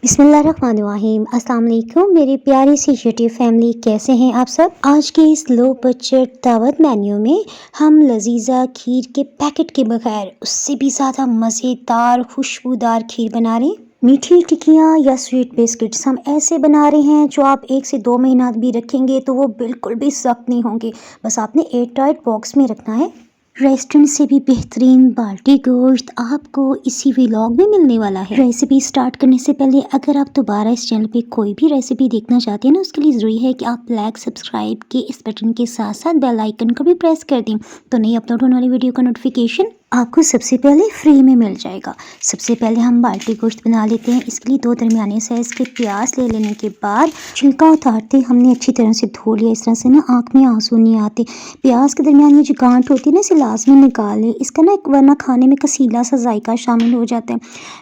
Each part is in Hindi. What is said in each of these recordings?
बिस्मिल्लाहिर्रहमानिर्रहीम। अस्सलाम वालेकुम मेरी प्यारी सी यूट्यूब फैमिली, कैसे हैं आप सब। आज के इस लो बजट दावत मेन्यू में हम लजीजा खीर के पैकेट के बगैर उससे भी ज़्यादा मज़ेदार खुशबूदार खीर बना रहे हैं। मीठी टिक्कियाँ या स्वीट बिस्किट्स हम ऐसे बना रहे हैं जो आप 1 से 2 महीना भी रखेंगे तो वो बिल्कुल भी सख्त नहीं होंगे। बस आपने एयर टाइट बॉक्स में रखना है। रेस्टोरेंट से भी बेहतरीन बाल्टी गोश्त आपको इसी व्लॉग में मिलने वाला है। रेसिपी स्टार्ट करने से पहले अगर आप दोबारा इस चैनल पे कोई भी रेसिपी देखना चाहते हैं ना, उसके लिए ज़रूरी है कि आप लाइक सब्सक्राइब के इस बटन के साथ साथ बेल आइकन को भी प्रेस कर दें, तो नई अपलोड होने वाली वीडियो का नोटिफिकेशन आपको सबसे पहले फ्री में मिल जाएगा। सबसे पहले हम बाल्टी गोश्त बना लेते हैं। इसके लिए 2 दरमियाने साइज़ के प्याज ले लेने के बाद छिलका उतारते हमने अच्छी तरह से धो लिया। इस तरह से ना आँख में आंसू नहीं आते। प्याज के दरमियान ये जो गांठ होती है ना, इसे लाजमी निकाल लें। इसका ना एक वरना खाने में कसीला सा जायका शामिल हो जाता है।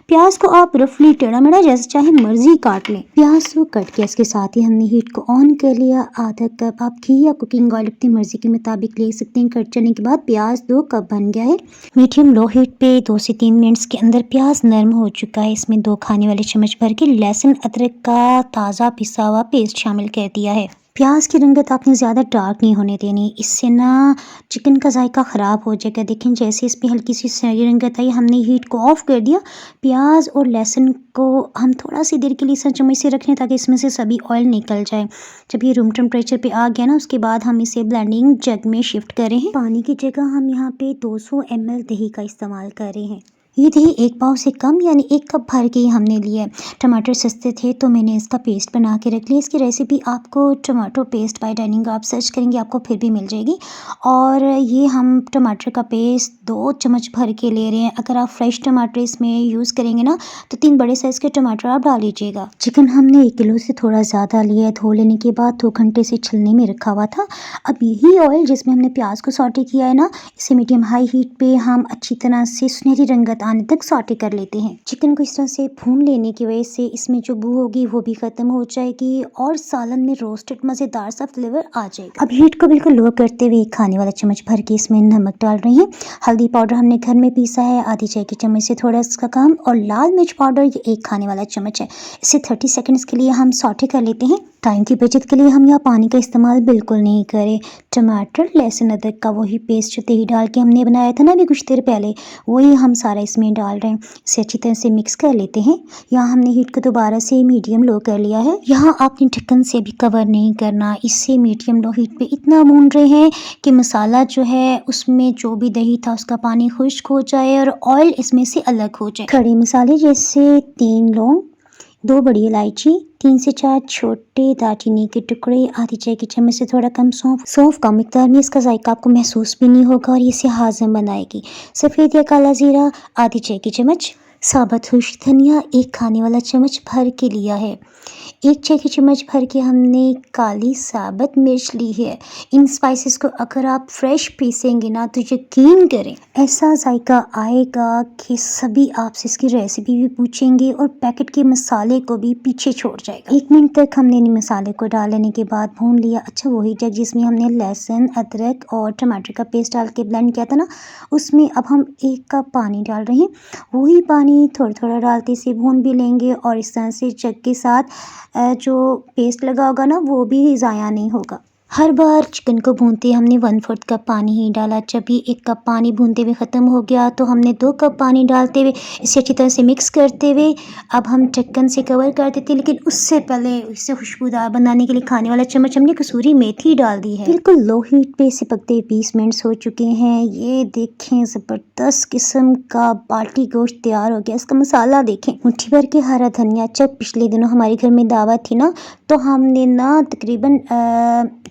प्याज को आप रफली टेढ़ा मेढ़ा जैसे चाहे मर्जी काट लें। प्याज को कट के इसके साथ ही हमने हीट को ऑन कर लिया। आधा कप आप घी या कुकिंग ऑयल अपनी मर्जी के मुताबिक ले सकते हैं। कट जाने के बाद प्याज 2 कप बन गया है। मीडियम लो हीट पे 2 से 3 मिनट्स के अंदर प्याज नरम हो चुका है। इसमें 2 खाने वाले चम्मच भर के लहसुन अदरक का ताज़ा पिसा हुआ पेस्ट शामिल कर दिया है। प्याज की रंगत आपने ज़्यादा डार्क नहीं होने देनी, इससे ना चिकन का जायका ख़राब हो जाएगा। देखें जैसे इसमें हल्की सी सही रंगत आई, हमने हीट को ऑफ कर दिया। प्याज और लहसुन को हम थोड़ा सी देर के लिए इस चम्मच से रख लें ताकि इसमें से सभी ऑयल निकल जाए। जब ये रूम टेम्परेचर पे आ गया ना, उसके बाद हम इसे ब्लेंडिंग जग में शिफ्ट करें हैं। पानी की जगह हम यहाँ पे 200 ml दही का इस्तेमाल कर रहे हैं। ये दही 1 पाव से कम यानी 1 कप भर के ही हमने लिया है। टमाटर सस्ते थे तो मैंने इसका पेस्ट बना के रख लिया। इसकी रेसिपी आपको टमाटो पेस्ट बाय डाइनिंग आप सर्च करेंगे आपको फिर भी मिल जाएगी। और ये हम टमाटर का पेस्ट 2 चम्मच भर के ले रहे हैं। अगर आप फ्रेश टमाटर इसमें यूज़ करेंगे ना तो 3 बड़े साइज़ के टमाटर आप डाल लीजिएगा। चिकन हमने 1 किलो से थोड़ा ज़्यादा लिया है। धो लेने के बाद 2 घंटे से छिलने में रखा हुआ था। अब यही ऑयल जिसमें हमने प्याज को सॉटे किया है ना, इसे मीडियम हाई हीट पे हम अच्छी तरह से सुनहरी रंगत आने तक सॉटे कर लेते हैं। चिकन को इस तरह से भून लेने की वजह से इसमें जो बू होगी वो भी खत्म हो जाएगी और सालन में रोस्टेड मज़ेदार सा फ्लेवर आ जाएगा। अब हीट को बिल्कुल लो करते हुए 1 खाने वाला चम्मच भर के इसमें नमक डाल रहे हैं। हल्दी पाउडर हमने घर में पीसा है, आधी चाय की चम्मच से थोड़ा इसका कम। और लाल मिर्च पाउडर ये 1 खाने वाला चम्मच है। इसे 30 सेकेंड्स के लिए हम सॉटे कर लेते हैं। टाइम की बचत के लिए हम यहाँ पानी का इस्तेमाल बिल्कुल नहीं करें। टमाटर लहसुन अदरक का वही पेस्ट जो दही डाल के हमने बनाया था ना अभी कुछ देर पहले, वही हम सारा इसमें डाल रहे हैं। इसे अच्छी तरह से मिक्स कर लेते हैं। यहाँ हमने हीट को दोबारा से मीडियम लो कर लिया है। यहाँ आपने ढक्कन से भी कवर नहीं करना, इससे मीडियम लो हीट पे इतना भून रहे हैं कि मसाला जो है उसमें जो भी दही था उसका पानी खुश्क हो जाए और ऑयल इसमें से अलग हो जाए। खड़े मसाले जैसे 3 लौंग, 2 बड़ी इलायची, 3 से 4 छोटे दालचीनी के टुकड़े, आधी चाय की चम्मच से थोड़ा कम सौंफ। सौंफ कम मिकदार में, इसका जायका आपको महसूस भी नहीं होगा और इसे हाज़म बनाएगी। सफ़ेद या काला ज़ीरा आधी चाय की चम्मच। साबुत खुश्क धनिया 1 खाने वाला चम्मच भर के लिया है। 1 चाय की चम्मच भर के हमने काली साबुत मिर्च ली है। इन स्पाइसेस को अगर आप फ्रेश पीसेंगे ना तो यकीन करें ऐसा जायका आएगा कि सभी आपसे इसकी रेसिपी भी पूछेंगे और पैकेट के मसाले को भी पीछे छोड़ जाएगा। 1 मिनट तक हमने इन मसाले को डाल लेने के बाद भून लिया। अच्छा वही जग जिसमें हमने लहसुन अदरक और टमाटर का पेस्ट डाल के ब्लेंड किया था ना, उसमें अब हम 1 कप पानी डाल रहे हैं। वही पानी थोड़ा थोड़ा डालते से भून भी लेंगे और इस तरह से जग के साथ जो पेस्ट लगा होगा ना वो भी ज़ाया नहीं होगा। हर बार चिकन को भूनते हमने 1/4 कप पानी ही डाला। जब ये 1 कप पानी भूनते हुए ख़त्म हो गया तो हमने 2 कप पानी डालते हुए इसे अच्छी तरह से मिक्स करते हुए अब हम ढक्कन से कवर कर देते। लेकिन उससे पहले इसे खुशबूदार बनाने के लिए खाने वाला चम्मच हमने कसूरी मेथी डाल दी है। बिल्कुल लो हीट पे इसे पकते 20 मिनट्स हो चुके हैं। ये देखें ज़बरदस्त किस्म का बाल्टी गोश्त तैयार हो गया। इसका मसाला देखें, मुट्ठी भर के हरा धनिया। जब पिछले दिनों हमारे घर में दावत थी ना तो हमने ना तकरीबन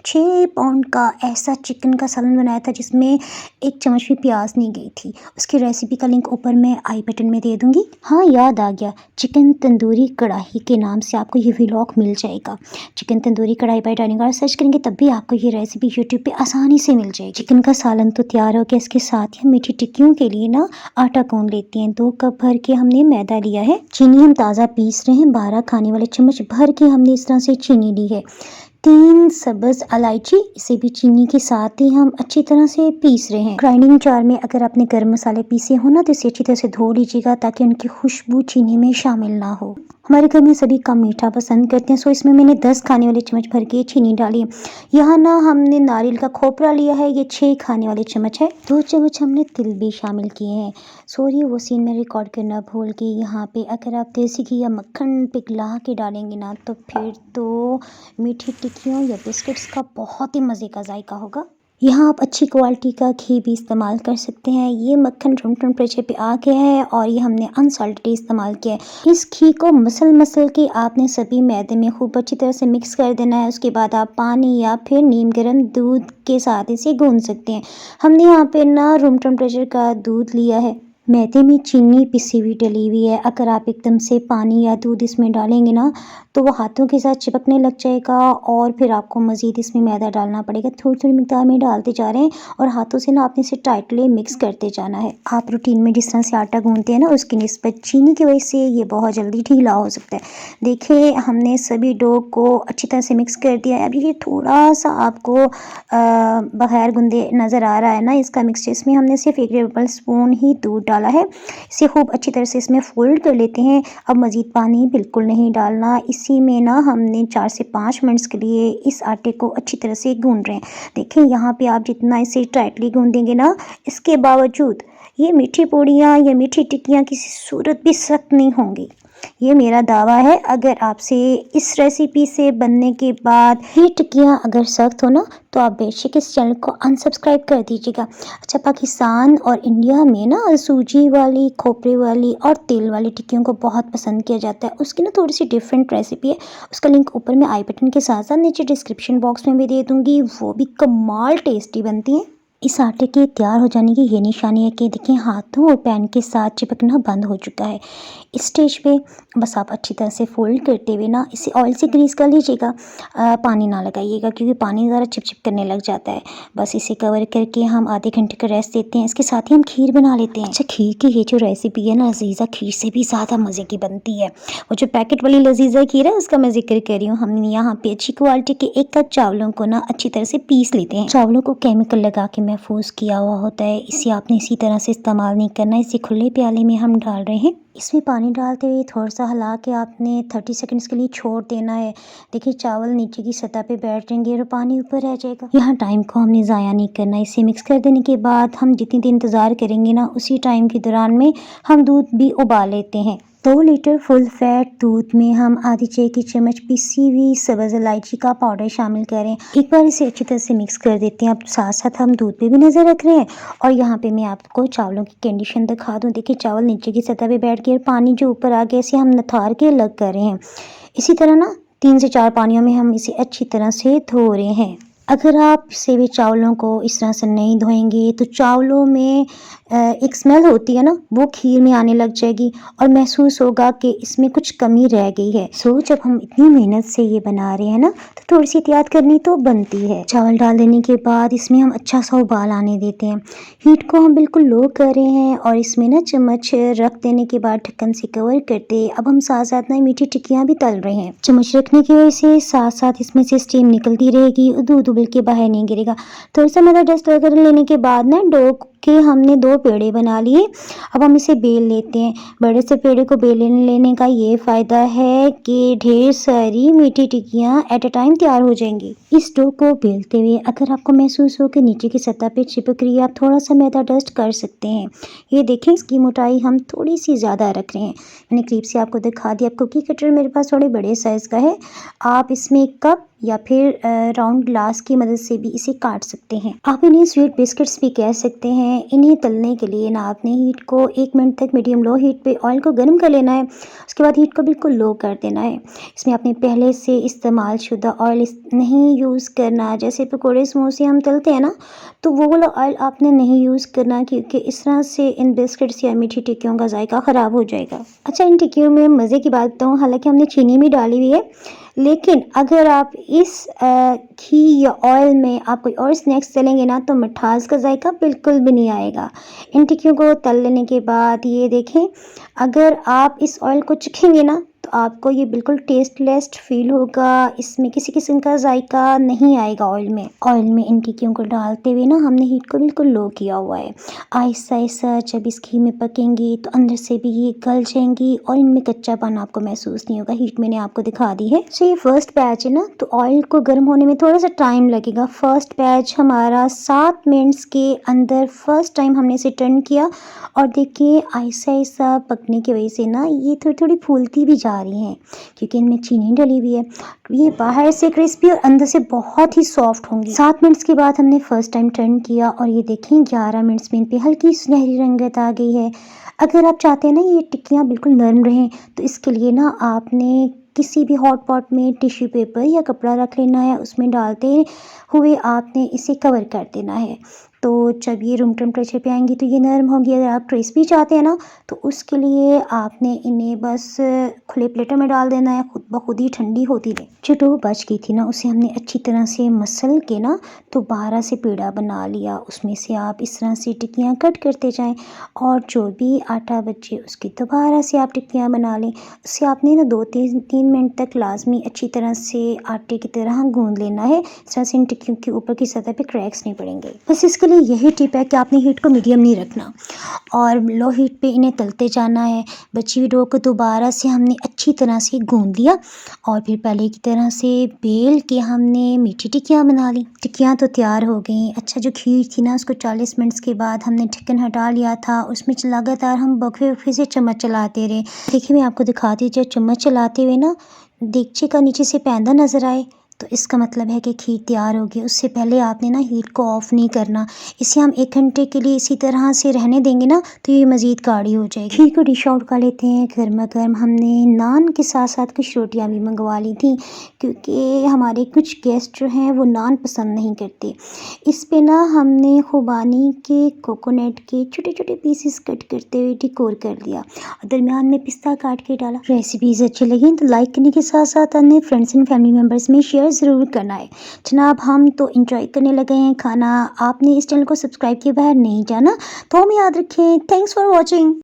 6 पाउंड का ऐसा चिकन का सालन बनाया था जिसमें 1 चम्मच भी प्याज नहीं गई थी। उसकी रेसिपी का लिंक ऊपर मैं आई बटन में दे दूंगी। हाँ याद आ गया, चिकन तंदूरी कढ़ाई के नाम से आपको ये व्लॉग मिल जाएगा। चिकन तंदूरी कढ़ाई बाय डाइनिंग और सर्च करेंगे तब भी आपको ये रेसिपी यूट्यूब पे आसानी से मिल जाएगी। चिकन का सालन तो तैयार हो गया। इसके साथ ही मीठी टिक्कियों के लिए ना आटा गूंद लेते हैं। 2 कप भर के हमने मैदा लिया है। चीनी हम ताज़ा पीस रहे हैं। 12 खाने वाले चम्मच भर के हमने इस तरह से चीनी ली है। 3 सब्ज़ इलायची, इसे भी चीनी के साथ ही हम अच्छी तरह से पीस रहे हैं। ग्राइंडिंग जार में अगर आपने गर्म मसाले पीसे हो ना तो इसे अच्छी तरह से धो लीजिएगा ताकि उनकी खुशबू चीनी में शामिल ना हो। हमारे घर में सभी कम मीठा पसंद करते हैं, सो इसमें मैंने 10 खाने वाले चम्मच भर के चीनी डाली है। यहाँ ना हमने नारियल का खोपरा लिया है, ये 6 खाने वाले चम्मच है। 2 चम्मच हमने तिल भी शामिल किए हैं। सॉरी वो सीन में रिकॉर्ड करना भूल गई। यहाँ पे अगर आप देसी घी या मक्खन पिघला के डालेंगे ना तो फिर तो मीठी टिक्कियों या बिस्किट्स का बहुत ही मज़े का जायका होगा। यहाँ आप अच्छी क्वालिटी का घी भी इस्तेमाल कर सकते हैं। ये मक्खन रूम टेम्परेचर पे आ गया है और ये हमने अनसॉल्टेड इस्तेमाल किया है। इस घी को मसल के आपने सभी मैदे में खूब अच्छी तरह से मिक्स कर देना है। उसके बाद आप पानी या फिर नीम गर्म दूध के साथ इसे गूंद सकते हैं। हमने यहाँ पे ना रूम टेम्परेचर का दूध लिया है। मैदे में चीनी पिसी हुई डली हुई है। अगर आप एकदम से पानी या दूध इसमें डालेंगे ना तो वो हाथों के साथ चिपकने लग जाएगा और फिर आपको मज़ीद इसमें मैदा डालना पड़ेगा। थोड़ी मिकदार में डालते जा रहे हैं और हाथों से ना आपने इसे टाइटली मिक्स करते जाना है। आप रूटीन में जिस तरह से आटा गूंथते हैं ना उसकी निस्बत चीनी की वजह से ये बहुत जल्दी ढीला हो सकता है। देखिए हमने सभी डो को अच्छी तरह से मिक्स कर दिया है। अभी ये थोड़ा सा आपको बगैर गूंदे नज़र आ रहा है ना इसका मिक्सचर। इसमें हमने सिर्फ 1 टेबल स्पून ही दूध डाला है। इसे खूब अच्छी तरह से इसमें फोल्ड कर लेते हैं। अब मज़ीद पानी बिल्कुल नहीं डालना। इसी में ना हमने 4 से 5 मिनट्स के लिए इस आटे को अच्छी तरह से गूंद रहे हैं। देखिए यहाँ पे आप जितना इसे टाइटली गूंदेंगे ना इसके बावजूद ये मीठी पूड़ियाँ या मीठी टिक्कियाँ किसी सूरत भी सख्त नहीं होंगी। ये मेरा दावा है। अगर आपसे इस रेसिपी से बनने के बाद ये टिक्कियाँ अगर सख्त हो ना तो आप बेशक इस चैनल को अनसब्सक्राइब कर दीजिएगा। अच्छा, पाकिस्तान और इंडिया में ना सूजी वाली, खोपरे वाली और तेल वाली टिक्कियों को बहुत पसंद किया जाता है। उसकी ना थोड़ी सी डिफरेंट रेसिपी है। उसका लिंक ऊपर मैं आई बटन के साथ साथ नीचे डिस्क्रिप्शन बॉक्स में भी दे दूँगी। वो भी कमाल टेस्टी बनती हैं। इस आटे के तैयार हो जाने की ये निशानी है कि देखिए हाथों और पैन के साथ चिपकना बंद हो चुका है। इस स्टेज पे बस आप अच्छी तरह से फोल्ड करते हुए ना इसे ऑयल से ग्रीस कर लीजिएगा। पानी ना लगाइएगा क्योंकि पानी ज़रा चिपचिप करने लग जाता है। बस इसे कवर करके हम आधे घंटे का रेस्ट देते हैं। इसके साथ ही हम खीर बना लेते हैं। अच्छा, खीर की ये जो रेसिपी है ना लजीज़ा खीर से भी ज़्यादा मज़े की बनती है। वो जो पैकेट वाली लजीज़ा खीर है उसका मैं जिक्र कर रही हूँ। हमने यहाँ पे अच्छी क्वालिटी के 1 कप चावलों को ना अच्छी तरह से पीस लेते हैं। चावलों को केमिकल लगा के महफूज किया हुआ होता है। इसे आपने इसी तरह से इस्तेमाल नहीं करना। इसे खुले प्याले में हम डाल रहे हैं। इसमें पानी डालते हुए थोड़ा सा हिला के आपने 30 सेकंड्स के लिए छोड़ देना है। देखिए चावल नीचे की सतह पे बैठ जाएंगे और पानी ऊपर रह जाएगा। यहाँ टाइम को हमने ज़ाया नहीं करना। इसे मिक्स कर देने के बाद हम जितनी देर इंतज़ार करेंगे ना उसी टाइम के दौरान में हम दूध भी उबाल लेते हैं। 2 लीटर फुल फैट दूध में हम आधी चाय की चम्मच पिसी हुई सब्ज़ इलायची का पाउडर शामिल करें। एक बार इसे अच्छी तरह से मिक्स कर देते हैं। अब साथ साथ हम दूध पे भी नज़र रख रहे हैं और यहाँ पे मैं आपको चावलों की कंडीशन दिखा दूँ। देखिए चावल नीचे की सतह पे बैठ के और पानी जो ऊपर आ गया इसे हम नथार के अलग कर रहे हैं। इसी तरह ना 3 से 4 पानियों में हम इसे अच्छी तरह से धो रहे हैं। अगर आप सेवे चावलों को इस तरह से नहीं धोएंगे तो चावलों में एक स्मेल होती है ना वो खीर में आने लग जाएगी और महसूस होगा कि इसमें कुछ कमी रह गई है। सो जब हम इतनी मेहनत से ये बना रहे हैं ना तो थोड़ी सी एहतियात करनी तो बनती है। चावल डाल देने के बाद इसमें हम अच्छा सा उबाल आने देते हैं। हीट को हम बिल्कुल लो कर रहे हैं और इसमें ना चम्मच रख देने के बाद ढक्कन से कवर करते अब हम साथ साथ ना मीठी टिक्कियाँ भी तल रहे हैं। चम्मच रखने की वजह से साथ साथ इसमें से स्टीम निकलती रहेगी और दूध उबल के बाहर नहीं गिरेगा। थोड़ा सा मैदा डस्ट कर लेने के बाद ना डो के हमने 2 पेड़े बना लिए। अब हम इसे बेल लेते हैं। बड़े से पेड़े को बेल लेने का ये फ़ायदा है कि ढेर सारी मीठी टिक्कियाँ एट अ टाइम तैयार हो जाएंगी। इस डो को बेलते हुए अगर आपको महसूस हो कि नीचे की सतह पे चिपक रही है आप थोड़ा सा मैदा डस्ट कर सकते हैं। ये देखें इसकी मोटाई हम थोड़ी सी ज़्यादा रख रहे हैं। मैंने क्लिप से आपको दिखा दिया। कुकी कटर मेरे पास थोड़े बड़े साइज़ का है। आप इसमें 1 कप या फिर राउंड ग्लास की मदद से भी इसे काट सकते हैं। आप इन्हें स्वीट बिस्किट्स भी कह सकते हैं। इन्हें तलने के लिए ना आपने हीट को 1 मिनट तक मीडियम लो हीट पे ऑयल को गर्म कर लेना है। उसके बाद हीट को बिल्कुल लो कर देना है। इसमें आपने पहले से इस्तेमाल शुदा ऑयल नहीं यूज़ करना। जैसे पकौड़े समोसे हम तलते हैं ना तो वो वाला ऑयल आपने नहीं यूज़ करना क्योंकि इस तरह से इन बिस्किट्स या मीठी टिक्कियों का जायका ख़राब हो जाएगा। अच्छा, इन टिक्कियों में मज़े की बात बताऊँ, हालांकि हमने चीनी भी डाली हुई है लेकिन अगर आप इस घी या ऑयल में आप कोई और स्नैक्स तलेंगे ना तो मिठास का जायका बिल्कुल भी नहीं आएगा। इन टिक्कियों को तल लेने के बाद ये देखें अगर आप इस ऑयल को चखेंगे ना तो आपको ये बिल्कुल टेस्टलेस फील होगा। इसमें किसी किस्म का जायका नहीं आएगा ऑयल में इन टिक्कियों को डालते हुए ना हमने हीट को बिल्कुल लो किया हुआ है। आहिस्ता आहिस्ता जब इस घी में पकेंगी तो अंदर से भी ये गल जाएंगी और इनमें कच्चापन आपको महसूस नहीं होगा। हीट मैंने आपको दिखा दी है। तो ये फर्स्ट बैच है ना, तो ऑयल को गर्म होने में थोड़ा सा टाइम लगेगा। फर्स्ट बैच हमारा 7 मिनट्स के अंदर फर्स्ट टाइम हमने इसे टर्न किया और देखिए आहिस्ता आहिस्ता पकने की वजह से ना ये थोड़ी थोड़ी फूलती भी जा रही हैं क्योंकि इनमें चीनी डली हुई है। ये बाहर से क्रिस्पी और अंदर से बहुत ही सॉफ्ट होंगी। 7 मिनट्स के बाद हमने फर्स्ट टाइम टर्न किया और ये देखें 11 मिनट्स में इन पे हल्की सुनहरी रंगत आ गई है। अगर आप चाहते हैं ना ये टिक्कियाँ बिल्कुल नरम रहें तो इसके लिए ना आपने किसी भी हॉट पॉट में टिश्यू पेपर या कपड़ा रख लेना है, उसमें डालते हुए आपने इसे कवर कर देना है। तो जब ये रूम टेम्परेचर पे आएंगी तो ये नरम होंगी। अगर आप क्रिस्पी चाहते हैं ना तो उसके लिए आपने इन्हें बस खुले प्लेटों में डाल देना है, खुद ब खुद ही ठंडी होती रहे। जो डो बच गई थी ना उसे हमने अच्छी तरह से मसल के ना दोबारा से पेड़ा बना लिया। उसमें से आप इस तरह से टिक्कियाँ कट करते जाएं और जो भी आटा बचे उसकी दोबारा से आप टिक्कियाँ बना लें। उससे आपने ना 2-3 मिनट तक लाजमी अच्छी तरह से आटे की तरह गूंद लेना है। इस तरह से इन टिक्कियों के ऊपर की सतह पे क्रैक्स नहीं पड़ेंगे। बस इसके लिए यही टिप है कि आपने हीट को मीडियम नहीं रखना और लो हीट पे इन्हें तलते जाना है। बची हुई डो को दोबारा से हमने अच्छी तरह से गूंद लिया और फिर पहले की तरह से बेल के हमने मीठी टिक्कियाँ बना ली। टिक्कियाँ तो तैयार हो गई। अच्छा जो खीर थी ना उसको 40 मिनट्स के बाद हमने ढक्कन हटा लिया था। उसमें लगातार हम वक्फे वक्फे से चम्मच चलाते रहे। देखिए मैं आपको दिखाती हूँ, जब चम्मच चलाते हुए ना देगचे का नीचे से पैंदा नज़र आए तो इसका मतलब है कि खीर तैयार होगी। उससे पहले आपने ना हीट को ऑफ़ नहीं करना। इसे हम 1 घंटे के लिए इसी तरह से रहने देंगे ना तो ये मज़ीद गाढ़ी हो जाएगी। खीर को डिश आउट कर लेते हैं। गर्मा गर्म हमने नान के साथ साथ कुछ रोटियां भी मंगवा ली थी क्योंकि हमारे कुछ गेस्ट जो हैं वो नान पसंद नहीं करते। इस पे ना हमने खुबानी के कोकोनट के छोटे छोटे पीसेस कट करते हुए डेकोर कर दिया और दरमियान में पिस्ता काट के डाला। रेसिपीज़ अच्छी लगी तो लाइक करने के साथ साथ अपने फ्रेंड्स एंड फैमिली मेम्बर्स में शेयर ज़रूर करना है। जनाब हम तो इंजॉय करने लगे हैं खाना। आपने इस चैनल को सब्सक्राइब किए बाहर नहीं जाना तो हमें याद रखें। Thanks for watching.